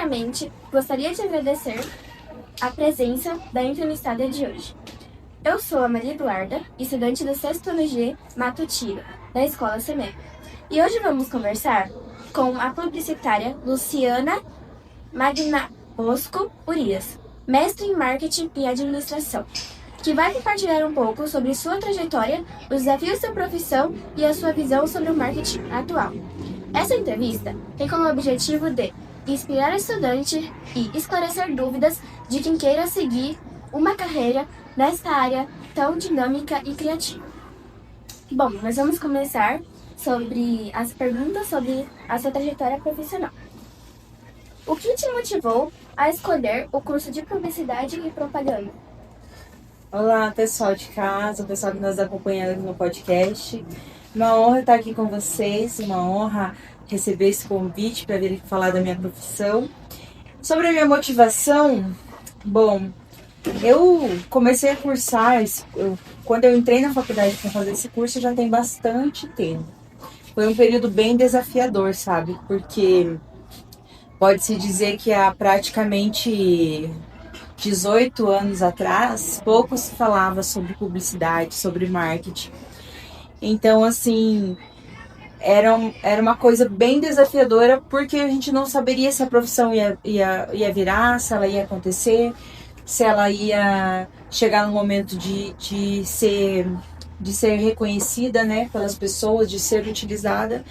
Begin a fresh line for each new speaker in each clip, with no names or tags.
Primeiramente, gostaria de agradecer a presença da entrevistada de hoje. Eu sou a Maria Eduarda, estudante do 6º ano G Matutiro, da Escola CEMEP. E hoje vamos conversar com a publicitária Luciana Magnabosco Urias, mestre em Marketing e Administração, que vai compartilhar um pouco sobre sua trajetória, os desafios da profissão e a sua visão sobre o marketing atual. Essa entrevista tem como objetivo de inspirar estudante e esclarecer dúvidas de quem queira seguir uma carreira nesta área tão dinâmica e criativa. Bom, nós vamos começar sobre as perguntas sobre a sua trajetória profissional. O que te motivou a escolher o curso de Publicidade e Propaganda?
Olá, pessoal de casa, pessoal que nos acompanha no podcast. Uma honra estar aqui com vocês, uma honra receber esse convite para vir aqui falar da minha profissão. Sobre a minha motivação, bom, eu comecei a cursar, quando eu entrei na faculdade para fazer esse curso já tem bastante tempo. Foi um período bem desafiador, sabe? Porque pode-se dizer que há praticamente 18 anos atrás, pouco se falava sobre publicidade, sobre marketing. Então, assim, era uma coisa bem desafiadora, porque a gente não saberia se a profissão ia virar, se ela ia acontecer, se ela ia chegar no momento de ser reconhecida, né, pelas pessoas, de ser utilizada.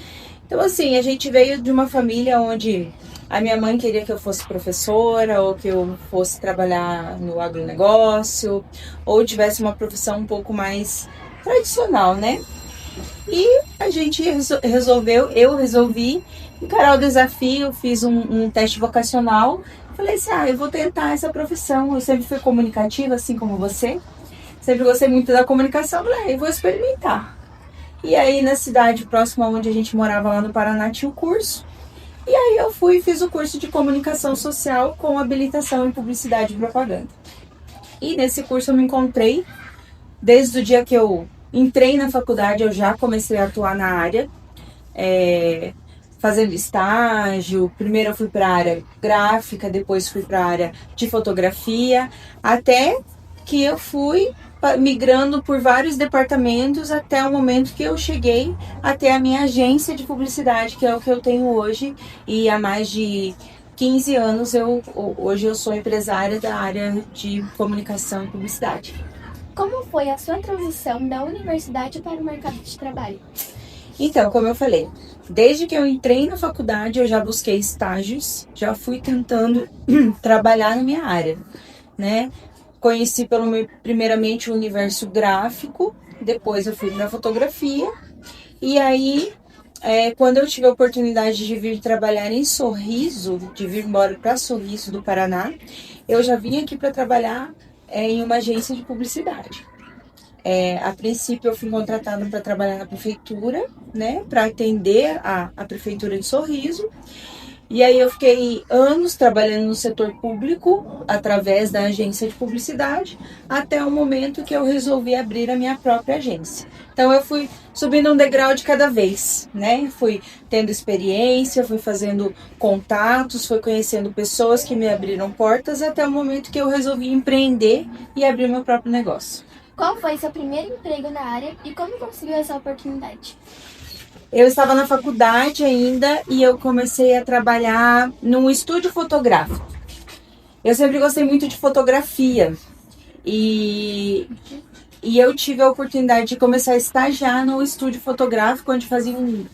Então, assim, a gente veio de uma família onde a minha mãe queria que eu fosse professora, ou que eu fosse trabalhar no agronegócio, ou tivesse uma profissão um pouco mais tradicional, né? E a gente eu resolvi encarar o desafio, fiz um teste vocacional. Falei assim, eu vou tentar essa profissão. Eu sempre fui comunicativa, assim como você. Sempre gostei muito da comunicação. Falei, vou experimentar. E aí, na cidade próxima onde a gente morava, lá no Paraná, tinha o curso. E aí eu fui e fiz o curso de comunicação social com habilitação em publicidade e propaganda. E nesse curso eu me encontrei, desde o dia que eu entrei na faculdade, eu já comecei a atuar na área, fazendo estágio. Primeiro eu fui para a área gráfica, depois fui para a área de fotografia, até que eu fui migrando por vários departamentos até o momento que eu cheguei até a minha agência de publicidade, que é o que eu tenho hoje, e há mais de 15 anos hoje eu sou empresária da área de comunicação e publicidade.
Como foi a sua transição da universidade para o mercado de trabalho?
Então, como eu falei, desde que eu entrei na faculdade eu já busquei estágios, já fui tentando trabalhar na minha área, né? Conheci primeiramente o universo gráfico, depois eu fui para a fotografia, e aí quando eu tive a oportunidade de vir trabalhar em Sorriso, de vir embora para Sorriso do Paraná, eu já vim aqui para trabalhar em uma agência de publicidade. A princípio eu fui contratada para trabalhar na prefeitura, né, para atender a prefeitura de Sorriso. E aí eu fiquei anos trabalhando no setor público, através da agência de publicidade, até o momento que eu resolvi abrir a minha própria agência. Então eu fui subindo um degrau de cada vez, né? Fui tendo experiência, fui fazendo contatos, fui conhecendo pessoas que me abriram portas, até o momento que eu resolvi empreender e abrir meu próprio negócio.
Qual foi seu primeiro emprego na área e como conseguiu essa oportunidade?
Eu estava na faculdade ainda e eu comecei a trabalhar num estúdio fotográfico. Eu sempre gostei muito de fotografia e eu tive a oportunidade de começar a estagiar no estúdio fotográfico, onde faziam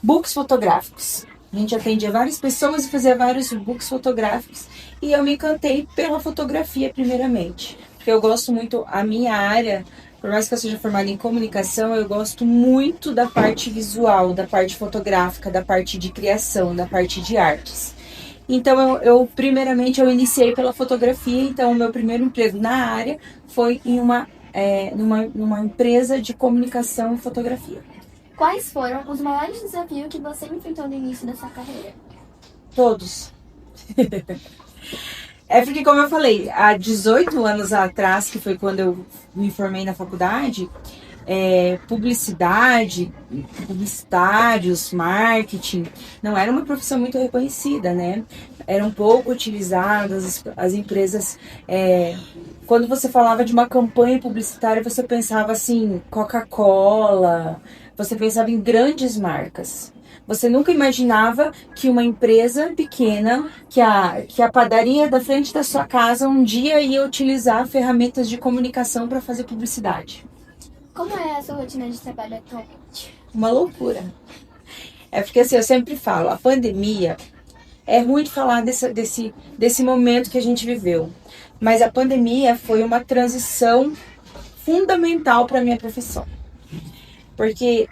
books fotográficos. A gente atendia várias pessoas e fazia vários books fotográficos, e eu me encantei pela fotografia primeiramente, porque eu gosto muito, a minha área, por mais que eu seja formada em comunicação, eu gosto muito da parte visual, da parte fotográfica, da parte de criação, da parte de artes. Então, primeiramente eu iniciei pela fotografia. Então, o meu primeiro emprego na área foi em numa empresa de comunicação e fotografia.
Quais foram os maiores desafios que você enfrentou no início da sua carreira?
Todos. Porque, como eu falei, há 18 anos atrás, que foi quando eu me formei na faculdade, publicidade, publicitários, marketing, não era uma profissão muito reconhecida, né? Eram pouco utilizadas, as empresas... quando você falava de uma campanha publicitária, você pensava assim, Coca-Cola, você pensava em grandes marcas. Você nunca imaginava que uma empresa pequena, que a padaria da frente da sua casa um dia ia utilizar ferramentas de comunicação para fazer publicidade.
Como é a sua rotina de trabalho atualmente?
Uma loucura. É porque assim, eu sempre falo, a pandemia, é ruim de falar desse momento que a gente viveu, mas a pandemia foi uma transição fundamental para a minha profissão. Porque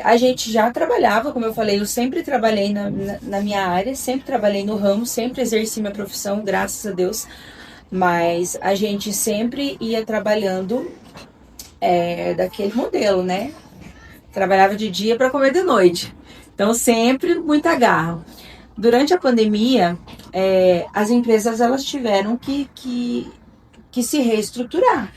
a gente já trabalhava, como eu falei, eu sempre trabalhei na minha área, sempre trabalhei no ramo, sempre exerci minha profissão, graças a Deus, mas a gente sempre ia trabalhando daquele modelo, né? Trabalhava de dia para comer de noite, então sempre muita garra. Durante a pandemia, as empresas elas tiveram que se reestruturar.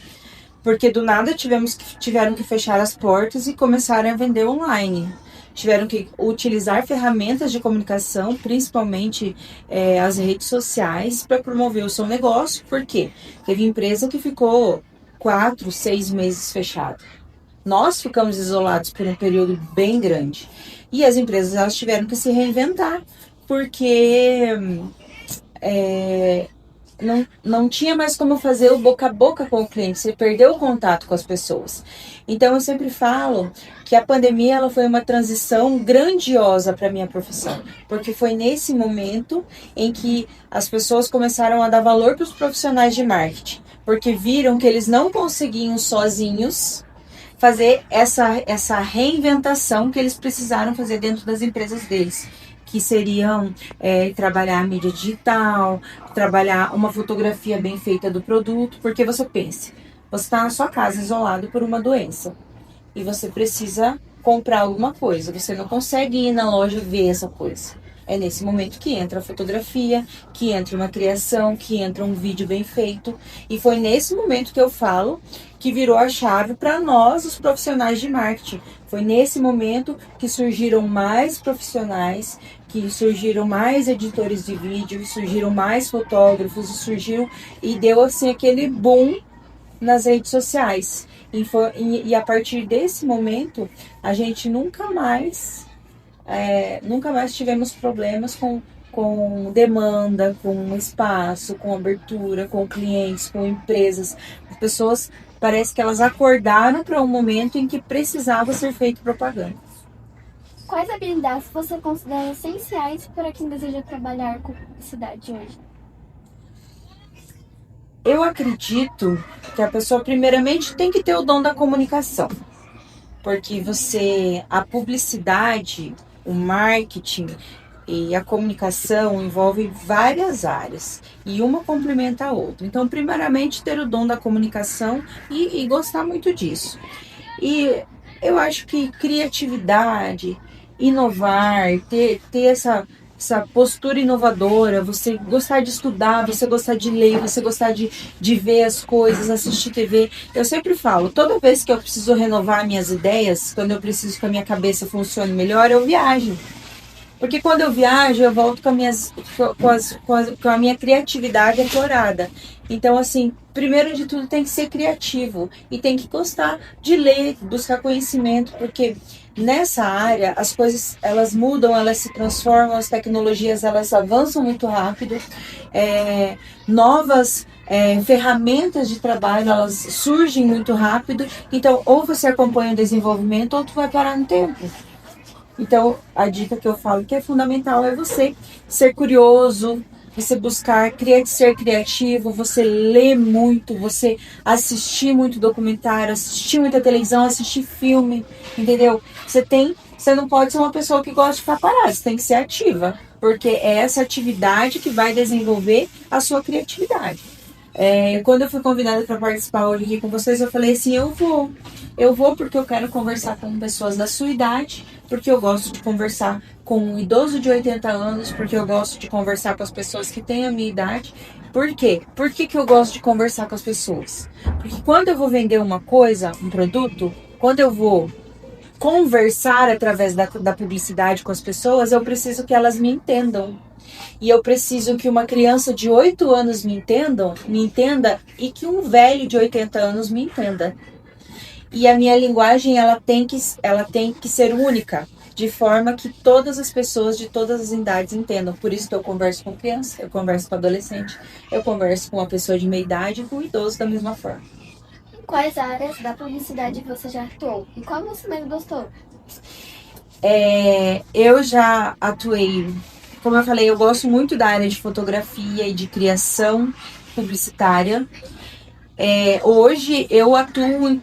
Porque do nada tiveram que fechar as portas e começaram a vender online. Tiveram que utilizar ferramentas de comunicação, principalmente as redes sociais, para promover o seu negócio. Por quê? Teve empresa que ficou 4, 6 meses fechada. Nós ficamos isolados por um período bem grande. E as empresas elas tiveram que se reinventar, porque... não tinha mais como fazer o boca a boca com o cliente, você perdeu o contato com as pessoas. Então eu sempre falo que a pandemia ela foi uma transição grandiosa para a minha profissão, porque foi nesse momento em que as pessoas começaram a dar valor para os profissionais de marketing, porque viram que eles não conseguiam sozinhos fazer essa reinventação que eles precisaram fazer dentro das empresas deles, que seriam trabalhar a mídia digital, trabalhar uma fotografia bem feita do produto, porque você pense, você está na sua casa isolado por uma doença e você precisa comprar alguma coisa, você não consegue ir na loja ver essa coisa. É nesse momento que entra a fotografia, que entra uma criação, que entra um vídeo bem feito. E foi nesse momento que eu falo que virou a chave para nós, os profissionais de marketing. Foi nesse momento que surgiram mais profissionais, que surgiram mais editores de vídeo, surgiram mais fotógrafos, e deu assim aquele boom nas redes sociais. E a partir desse momento, a gente nunca mais tivemos problemas com demanda, com espaço, com abertura, com clientes, com empresas. As pessoas, parece que elas acordaram para um momento em que precisava ser feito propaganda.
Quais habilidades você considera essenciais para quem deseja trabalhar com publicidade hoje?
Eu acredito que a pessoa primeiramente tem que ter o dom da comunicação. Porque a publicidade, o marketing e a comunicação envolvem várias áreas e uma complementa a outra. Então, primeiramente, ter o dom da comunicação e gostar muito disso. E eu acho que criatividade, inovar, ter essa postura inovadora, você gostar de estudar, você gostar de ler, você gostar de ver as coisas, assistir TV. Eu sempre falo, toda vez que eu preciso renovar minhas ideias, quando eu preciso que a minha cabeça funcione melhor, eu viajo. Porque quando eu viajo, eu volto com a minha criatividade aflorada. Então, assim, primeiro de tudo tem que ser criativo e tem que gostar de ler, buscar conhecimento, porque nessa área as coisas elas mudam, elas se transformam, as tecnologias elas avançam muito rápido, novas ferramentas de trabalho elas surgem muito rápido. Então, ou você acompanha o desenvolvimento ou tu vai parar no tempo. Então, a dica que eu falo que é fundamental é você ser curioso, você buscar ser criativo, você ler muito, você assistir muito documentário, assistir muita televisão, assistir filme, entendeu? Você não pode ser uma pessoa que gosta de ficar parada, você tem que ser ativa, porque é essa atividade que vai desenvolver a sua criatividade. Quando eu fui convidada para participar hoje aqui com vocês, eu falei assim, eu vou porque eu quero conversar com pessoas da sua idade, porque eu gosto de conversar com um idoso de 80 anos, porque eu gosto de conversar com as pessoas que têm a minha idade. Por quê? Por que que eu gosto de conversar com as pessoas? Porque quando eu vou vender uma coisa, um produto, quando eu vou conversar através da publicidade com as pessoas, eu preciso que elas me entendam. E eu preciso que uma criança de 8 anos me entenda e que um velho de 80 anos me entenda. E a minha linguagem ela tem que ser única, de forma que todas as pessoas de todas as idades entendam. Por isso que eu converso com criança, eu converso com adolescente, eu converso com uma pessoa de meia idade e com um idoso da mesma forma.
Em quais áreas da publicidade você já atuou? E qual você mais gostou?
Eu já atuei, como eu falei, eu gosto muito da área de fotografia e de criação publicitária. Hoje eu atuo em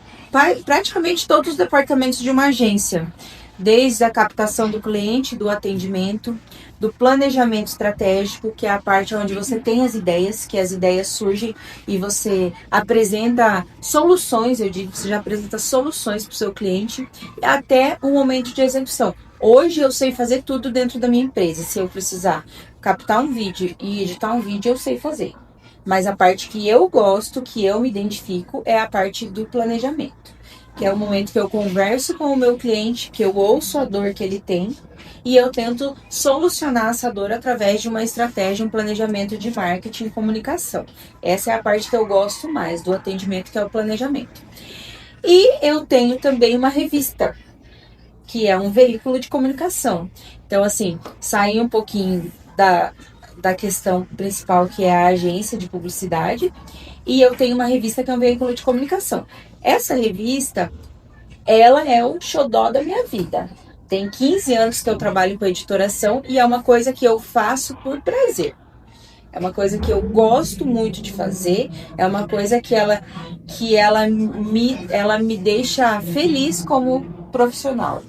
praticamente todos os departamentos de uma agência, desde a captação do cliente, do atendimento, do planejamento estratégico, que é a parte onde você tem as ideias, que as ideias surgem e você apresenta soluções, eu digo que você já apresenta soluções para o seu cliente, até o momento de execução. Hoje eu sei fazer tudo dentro da minha empresa. Se eu precisar captar um vídeo e editar um vídeo, eu sei fazer. Mas a parte que eu gosto, que eu me identifico, é a parte do planejamento. Que é o momento que eu converso com o meu cliente, que eu ouço a dor que ele tem e eu tento solucionar essa dor através de uma estratégia, um planejamento de marketing e comunicação. Essa é a parte que eu gosto mais do atendimento, que é o planejamento. E eu tenho também uma revista, que é um veículo de comunicação. Então, assim, sair um pouquinho da questão principal, que é a agência de publicidade, e eu tenho uma revista que é um veículo de comunicação. Essa revista, ela é o xodó da minha vida. Tem 15 anos que eu trabalho com editoração e é uma coisa que eu faço por prazer. É uma coisa que eu gosto muito de fazer, é uma coisa que ela me deixa feliz como profissional,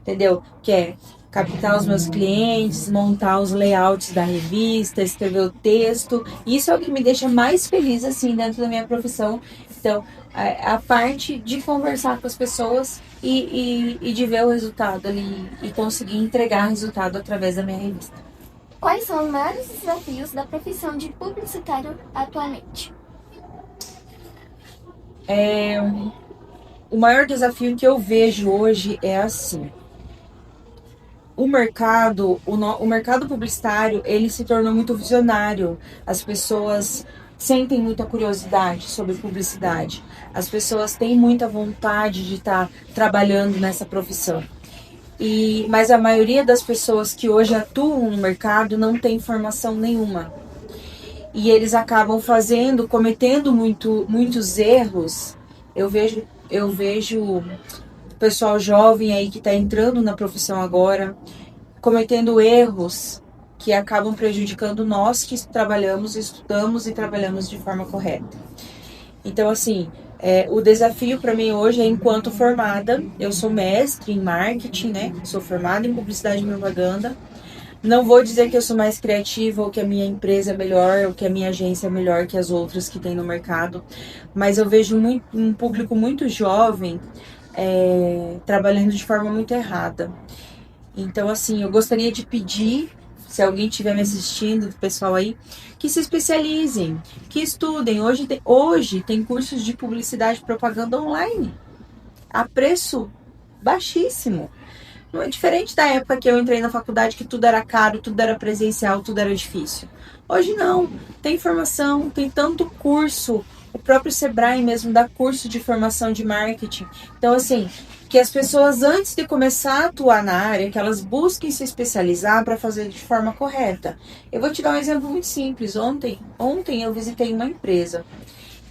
entendeu? Que é captar os meus clientes, montar os layouts da revista, escrever o texto. Isso é o que me deixa mais feliz, assim, dentro da minha profissão. Então, a parte de conversar com as pessoas e de ver o resultado ali e conseguir entregar resultado através da minha revista.
Quais são os maiores desafios da profissão de publicitário atualmente?
O maior desafio que eu vejo hoje é assim: o mercado publicitário, ele se tornou muito visionário. As pessoas sentem muita curiosidade sobre publicidade. As pessoas têm muita vontade de estar trabalhando nessa profissão. Mas a maioria das pessoas que hoje atuam no mercado não tem formação nenhuma. E eles acabam cometendo muitos erros. Eu vejo o pessoal jovem aí que está entrando na profissão agora, cometendo erros que acabam prejudicando nós que trabalhamos, estudamos e trabalhamos de forma correta. Então, assim, o desafio para mim hoje é, enquanto formada, eu sou mestre em marketing, né? Sou formada em publicidade e propaganda. Não vou dizer que eu sou mais criativa ou que a minha empresa é melhor ou que a minha agência é melhor que as outras que tem no mercado, mas eu vejo um público muito jovem trabalhando de forma muito errada. Então, assim, eu gostaria de pedir, se alguém estiver me assistindo, do pessoal aí, que se especializem, que estudem. Hoje tem cursos de publicidade e propaganda online, a preço baixíssimo. Não é diferente da época que eu entrei na faculdade, que tudo era caro, tudo era presencial, tudo era difícil. Hoje não, tem formação, tem tanto curso, o próprio Sebrae mesmo dá curso de formação de marketing. Então, assim, que as pessoas, antes de começar a atuar na área, que elas busquem se especializar para fazer de forma correta. Eu vou te dar um exemplo muito simples. Ontem eu visitei uma empresa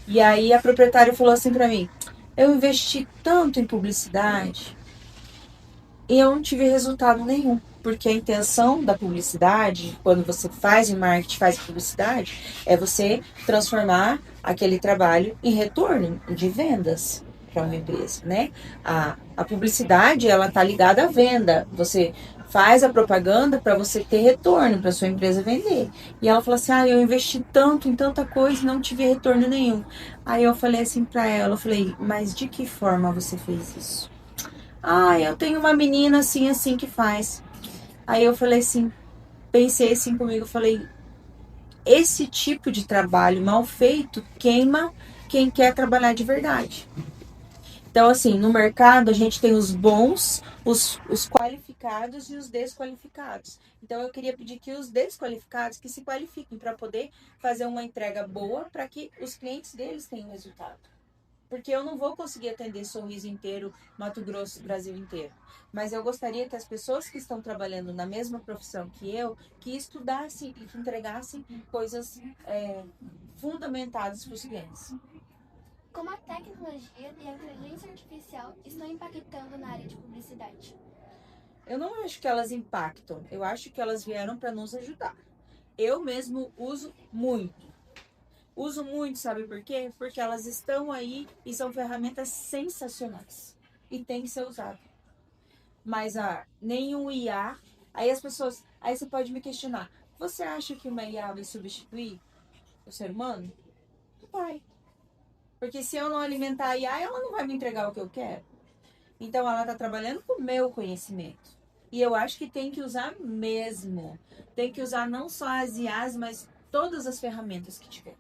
e aí a proprietária falou assim para mim: eu investi tanto em publicidade e eu não tive resultado nenhum. Porque a intenção da publicidade, quando você faz o marketing, faz publicidade, é você transformar aquele trabalho em retorno de vendas para uma empresa, né? A publicidade, ela tá ligada à venda. Você faz a propaganda para você ter retorno, para sua empresa vender. E ela falou assim: eu investi tanto em tanta coisa e não tive retorno nenhum. Aí eu falei assim para ela, mas de que forma você fez isso? Ah, eu tenho uma menina assim, assim que faz. Aí eu falei assim, pensei assim comigo, falei, esse tipo de trabalho mal feito queima quem quer trabalhar de verdade. Então, assim, no mercado a gente tem os bons, os qualificados e os desqualificados. Então, eu queria pedir que os desqualificados que se qualifiquem para poder fazer uma entrega boa para que os clientes deles tenham resultado. Porque eu não vou conseguir atender Sorriso inteiro, Mato Grosso, Brasil inteiro. Mas eu gostaria que as pessoas que estão trabalhando na mesma profissão que eu, que estudassem e que entregassem coisas fundamentadas para os clientes.
Como a tecnologia e a inteligência artificial estão impactando na área de publicidade?
Eu não acho que elas impactam, eu acho que elas vieram para nos ajudar. Eu mesmo uso muito. Uso muito, sabe por quê? Porque elas estão aí e são ferramentas sensacionais. E tem que ser usado. Mas nenhum IA. Aí você pode me questionar. Você acha que uma IA vai substituir o ser humano? Não vai. Porque se eu não alimentar a IA, ela não vai me entregar o que eu quero. Então ela está trabalhando com o meu conhecimento. E eu acho que tem que usar mesmo. Tem que usar não só as IAs, mas todas as ferramentas que tiver.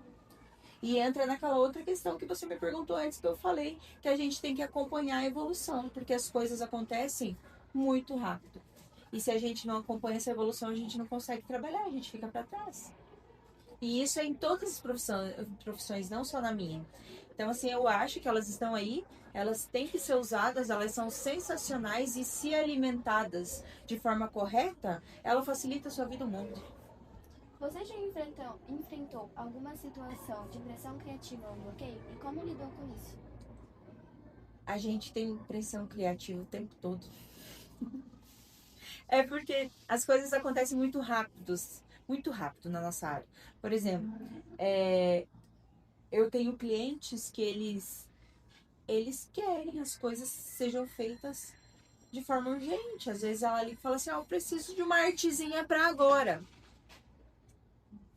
E entra naquela outra questão que você me perguntou antes, que eu falei, que a gente tem que acompanhar a evolução, porque as coisas acontecem muito rápido. E se a gente não acompanha essa evolução, a gente não consegue trabalhar, a gente fica para trás. E isso é em todas as profissões, não só na minha. Então, assim, eu acho que elas estão aí, elas têm que ser usadas, elas são sensacionais e se alimentadas de forma correta, ela facilita a sua vida muito.
Você já enfrentou alguma situação de pressão criativa ou bloqueio e como lidou com isso?
A gente tem pressão criativa o tempo todo. É porque as coisas acontecem muito rápido na nossa área. Por exemplo, eu tenho clientes que eles querem as coisas sejam feitas de forma urgente. Às vezes ela ali fala assim, eu preciso de uma artezinha para agora.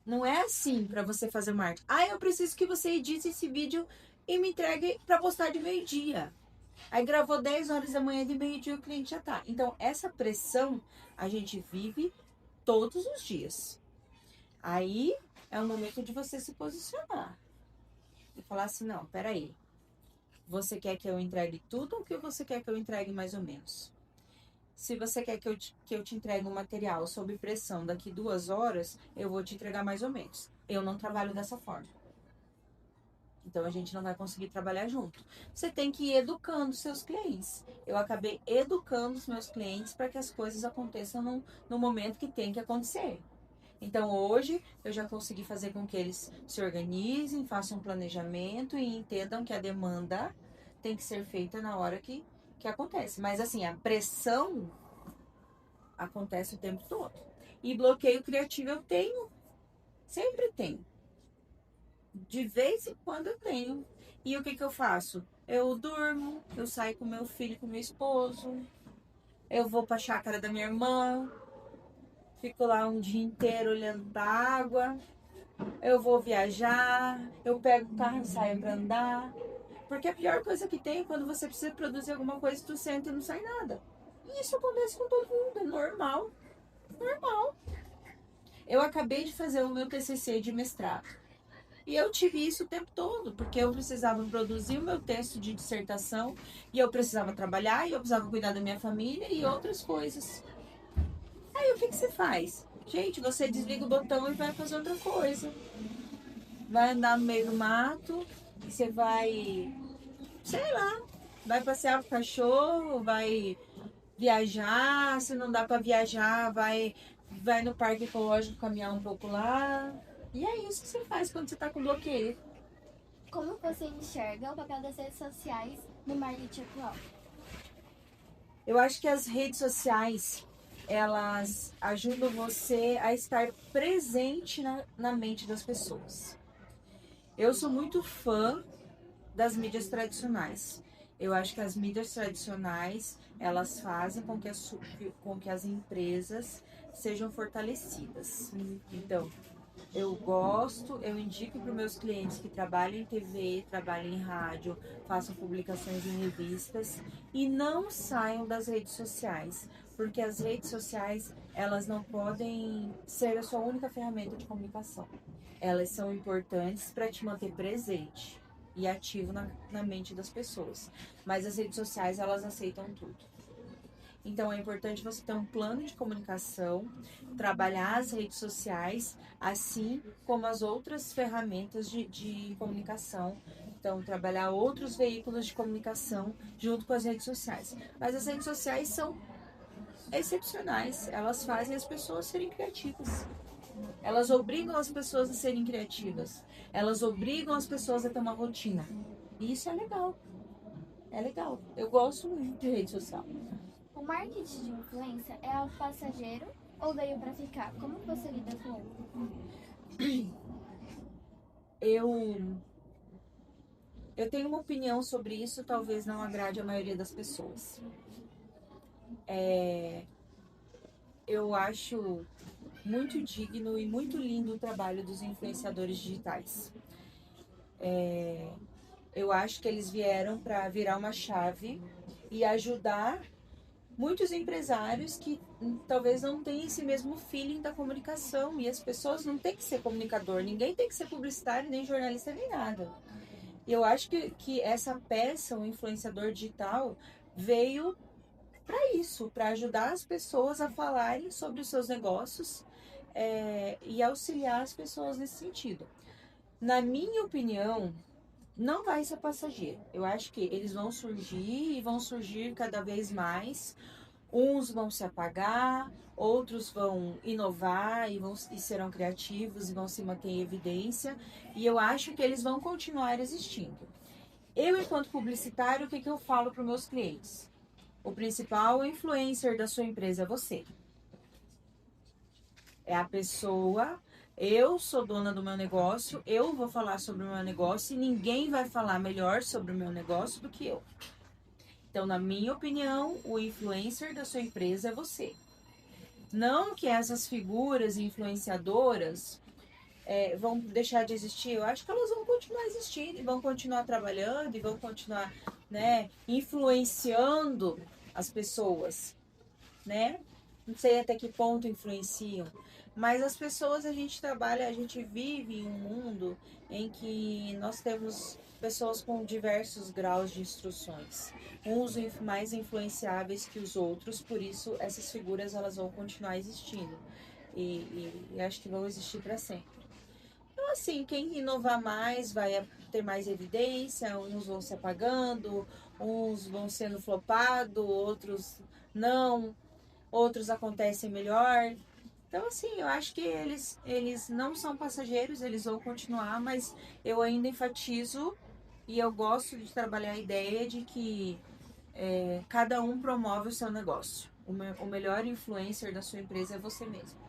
Não é assim para você fazer uma arte. Eu preciso que você edite esse vídeo e me entregue para postar de meio-dia. Aí gravou 10 horas da manhã, de meio-dia o cliente já tá. Então, essa pressão a gente vive todos os dias. Aí é o momento de você se posicionar. E falar assim, não, peraí. Você quer que eu entregue tudo ou que você quer que eu entregue mais ou menos? Se você quer que eu te entregue um material sob pressão daqui 2 horas, eu vou te entregar mais ou menos. Eu não trabalho dessa forma. Então a gente não vai conseguir trabalhar junto. Você tem que ir educando seus clientes. Eu acabei educando os meus clientes para que as coisas aconteçam no momento que tem que acontecer. Então hoje eu já consegui fazer com que eles se organizem, façam um planejamento e entendam que a demanda tem que ser feita na hora que acontece. Mas assim, a pressão acontece o tempo todo. E bloqueio criativo eu tenho, sempre tenho. De vez em quando eu tenho. E o que eu faço? Eu durmo, eu saio com meu filho, com meu esposo, eu vou pra chácara da minha irmã, fico lá um dia inteiro olhando pra água, eu vou viajar, eu pego o carro e saio pra andar. Porque a pior coisa que tem é quando você precisa produzir alguma coisa e tu senta e não sai nada. E isso acontece com todo mundo, é normal. Normal. Eu acabei de fazer o meu TCC de mestrado. E eu tive isso o tempo todo, porque eu precisava produzir o meu texto de dissertação, e eu precisava trabalhar, e eu precisava cuidar da minha família e outras coisas. Aí o que você faz? Gente, você desliga o botão e vai fazer outra coisa. Vai andar no meio do mato, você vai, sei lá, vai passear com o cachorro, vai viajar, se não dá para viajar, vai no parque ecológico caminhar um pouco lá. E é isso que você faz quando você tá com bloqueio.
Como você enxerga o papel das redes sociais no marketing atual?
Eu acho que as redes sociais, elas ajudam você a estar presente na mente das pessoas. Eu sou muito fã das mídias tradicionais. Eu acho que as mídias tradicionais, elas fazem com que as empresas sejam fortalecidas. Então, Eu gosto, eu indico para os meus clientes que trabalham em TV, trabalham em rádio, façam publicações em revistas e não saiam das redes sociais, porque as redes sociais, elas não podem ser a sua única ferramenta de comunicação. Elas são importantes para te manter presente e ativo na mente das pessoas, mas as redes sociais, elas aceitam tudo. Então é importante você ter um plano de comunicação, trabalhar as redes sociais, assim como as outras ferramentas de comunicação. Então, trabalhar outros veículos de comunicação junto com as redes sociais. Mas as redes sociais são excepcionais, elas fazem as pessoas serem criativas. Elas obrigam as pessoas a serem criativas. Elas obrigam as pessoas a ter uma rotina. E isso é legal. É legal. Eu gosto muito de rede social.
O marketing de influência é algo passageiro ou veio para ficar? Como você lida com ele?
Eu tenho uma opinião sobre isso, talvez não agrade a maioria das pessoas. Eu acho muito digno e muito lindo o trabalho dos influenciadores digitais. Eu acho que eles vieram para virar uma chave e ajudar muitos empresários que talvez não tenham esse mesmo feeling da comunicação. E as pessoas não têm que ser comunicador, ninguém tem que ser publicitário, nem jornalista, nem nada. E eu acho que essa peça, o influenciador digital, veio para isso, para ajudar as pessoas a falarem sobre os seus negócios e auxiliar as pessoas nesse sentido. Na minha opinião, não vai ser passageiro. Eu acho que eles vão surgir e vão surgir cada vez mais. Uns vão se apagar, outros vão inovar e serão criativos e vão se manter em evidência. E eu acho que eles vão continuar existindo. Eu, enquanto publicitário, o que eu falo para os meus clientes? O principal influencer da sua empresa é você. É a pessoa. Eu sou dona do meu negócio, eu vou falar sobre o meu negócio e ninguém vai falar melhor sobre o meu negócio do que eu. Então, na minha opinião, o influencer da sua empresa é você. Não que essas figuras influenciadoras vão deixar de existir. Eu acho que elas vão continuar existindo e vão continuar trabalhando e vão continuar, né, influenciando as pessoas, né? Não sei até que ponto influenciam, mas as pessoas, a gente trabalha, a gente vive em um mundo em que nós temos pessoas com diversos graus de instruções, uns mais influenciáveis que os outros, por isso essas figuras elas vão continuar existindo e acho que vão existir para sempre. Então, assim, quem inovar mais vai ter mais evidência, uns vão se apagando, uns vão sendo flopados, outros não, outros acontecem melhor. Então, assim, eu acho que eles não são passageiros, eles vão continuar, mas eu ainda enfatizo e eu gosto de trabalhar a ideia de que cada um promove o seu negócio. O melhor influencer da sua empresa é você mesmo.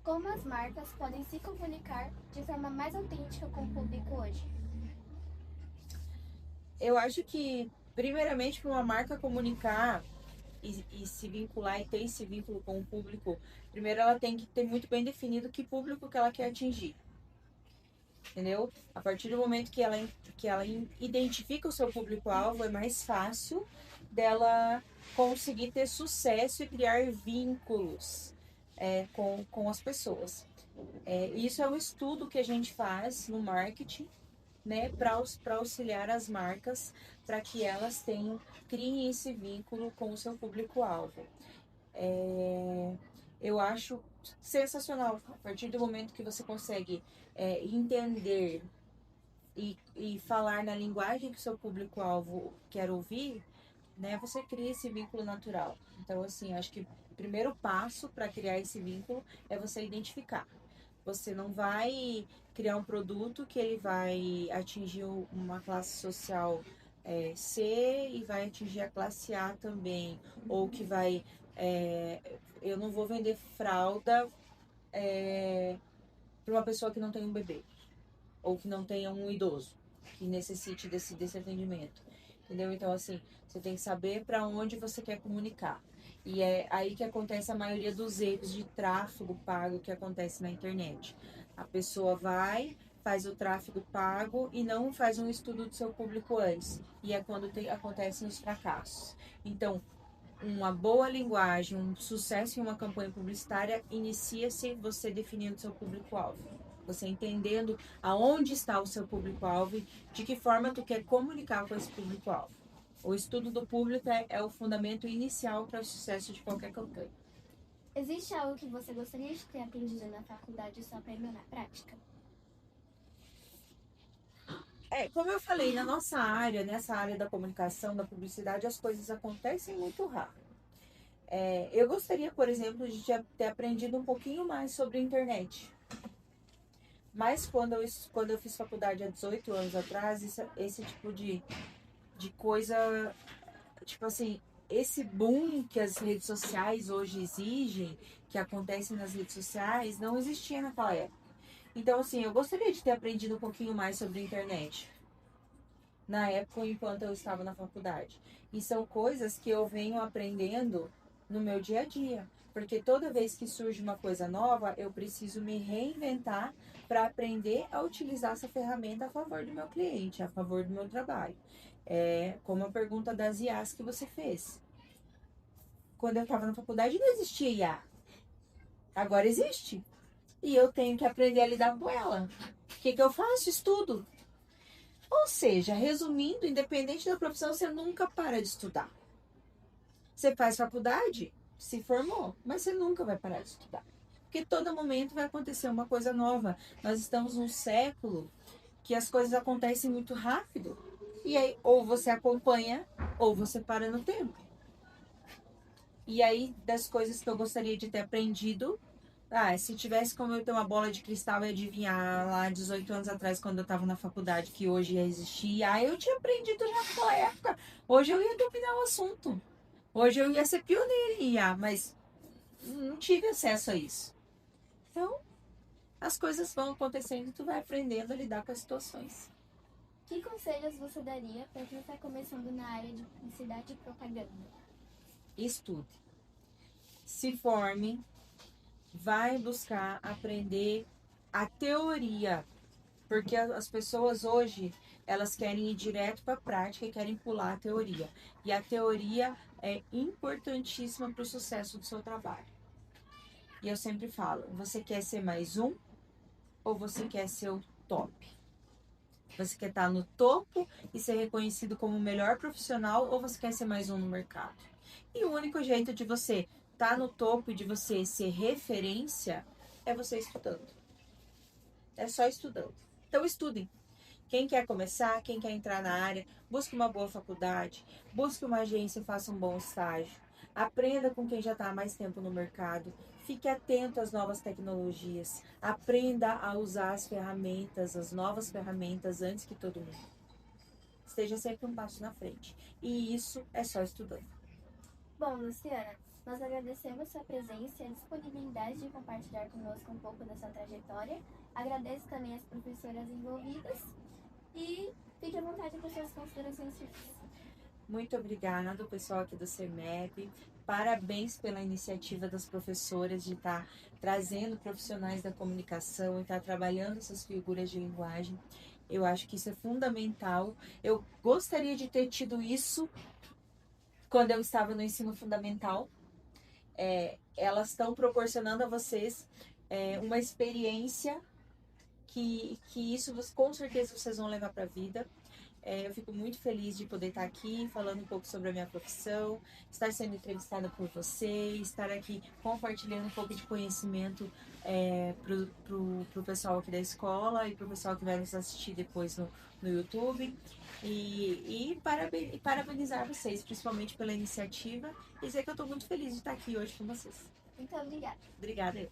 Como as marcas podem se comunicar de forma mais autêntica com o público hoje?
Eu acho que, primeiramente, para uma marca comunicar e se vincular e ter esse vínculo com o público, primeiro ela tem que ter muito bem definido que público que ela quer atingir. Entendeu? A partir do momento que ela identifica o seu público-alvo, é mais fácil dela conseguir ter sucesso e criar vínculos com as pessoas. Isso é um estudo que a gente faz no marketing, né, para auxiliar as marcas para que elas criem esse vínculo com o seu público-alvo. Eu acho sensacional a partir do momento que você consegue entender e falar na linguagem que o seu público-alvo quer ouvir, né, você cria esse vínculo natural. Então, assim, acho que o primeiro passo para criar esse vínculo é você identificar. Você não vai criar um produto que ele vai atingir uma classe social C e vai atingir a classe A também. Ou que vai. Eu não vou vender fralda para uma pessoa que não tem um bebê. Ou que não tenha um idoso que necessite desse atendimento. Entendeu? Então, assim, você tem que saber para onde você quer comunicar. E é aí que acontece a maioria dos erros de tráfego pago que acontece na internet. A pessoa vai, faz o tráfego pago e não faz um estudo do seu público antes. E é quando acontecem os fracassos. Então, uma boa linguagem, um sucesso em uma campanha publicitária inicia-se você definindo seu público-alvo. Você entendendo aonde está o seu público-alvo e de que forma tu quer comunicar com esse público-alvo. O estudo do público é o fundamento inicial para o sucesso de qualquer campanha.
Existe algo que você gostaria de ter aprendido na faculdade e só aprendeu na prática?
Como eu falei, na nossa área, nessa área da comunicação, da publicidade, as coisas acontecem muito rápido. Eu gostaria, por exemplo, de ter aprendido um pouquinho mais sobre a internet. Mas quando eu fiz faculdade há 18 anos atrás, esse tipo de coisa, tipo assim, esse boom que as redes sociais hoje exigem, que acontece nas redes sociais, não existia naquela época. Então, assim, eu gostaria de ter aprendido um pouquinho mais sobre a internet na época enquanto eu estava na faculdade. E são coisas que eu venho aprendendo no meu dia a dia, porque toda vez que surge uma coisa nova, eu preciso me reinventar para aprender a utilizar essa ferramenta a favor do meu cliente, a favor do meu trabalho. Como a pergunta das IAs que você fez. Quando eu estava na faculdade não existia IA. Agora existe. E eu tenho que aprender a lidar com ela. O que eu faço? Estudo. Ou seja, resumindo, independente da profissão, você nunca para de estudar. Você faz faculdade, se formou, mas você nunca vai parar de estudar. Porque todo momento vai acontecer uma coisa nova. Nós estamos num século que as coisas acontecem muito rápido. E aí, ou você acompanha, ou você para no tempo. E aí, das coisas que eu gostaria de ter aprendido, se tivesse como eu ter uma bola de cristal e adivinhar lá 18 anos atrás, quando eu estava na faculdade, que hoje ia existir, eu tinha aprendido já naquela época. Hoje eu ia dominar o assunto. Hoje eu ia ser pioneira em IA, mas não tive acesso a isso. Então, as coisas vão acontecendo e tu vai aprendendo a lidar com as situações.
Que conselhos você daria para quem está começando na área de publicidade e propaganda?
Estude. Se forme. Vai buscar aprender a teoria. Porque as pessoas hoje, elas querem ir direto para a prática e querem pular a teoria. E a teoria é importantíssima para o sucesso do seu trabalho. E eu sempre falo, você quer ser mais um ou você quer ser o top? Você quer estar no topo e ser reconhecido como o melhor profissional ou você quer ser mais um no mercado? E o único jeito de você estar no topo e de você ser referência é você estudando. É só estudando. Então estudem. Quem quer começar, quem quer entrar na área, busque uma boa faculdade, busque uma agência e faça um bom estágio. Aprenda com quem já está há mais tempo no mercado. Fique atento às novas tecnologias. Aprenda a usar as novas ferramentas antes que todo mundo. Esteja sempre um passo na frente. E isso é só estudando.
Bom, Luciana, nós agradecemos sua presença e a disponibilidade de compartilhar conosco um pouco da sua trajetória. Agradeço também as professoras envolvidas e fique à vontade para suas considerações finais.
Muito obrigada, pessoal aqui do CEMEP. Parabéns pela iniciativa das professoras de estar trazendo profissionais da comunicação e estar trabalhando essas figuras de linguagem. Eu acho que isso é fundamental. Eu gostaria de ter tido isso quando eu estava no ensino fundamental. Elas estão proporcionando a vocês uma experiência que isso com certeza vocês vão levar para a vida. Eu fico muito feliz de poder estar aqui falando um pouco sobre a minha profissão, estar sendo entrevistada por você, estar aqui compartilhando um pouco de conhecimento pro pessoal aqui da escola e pro pessoal que vai nos assistir depois no YouTube. E parabenizar vocês, principalmente pela iniciativa, e dizer que eu estou muito feliz de estar aqui hoje com vocês.
Muito obrigada.
Obrigada.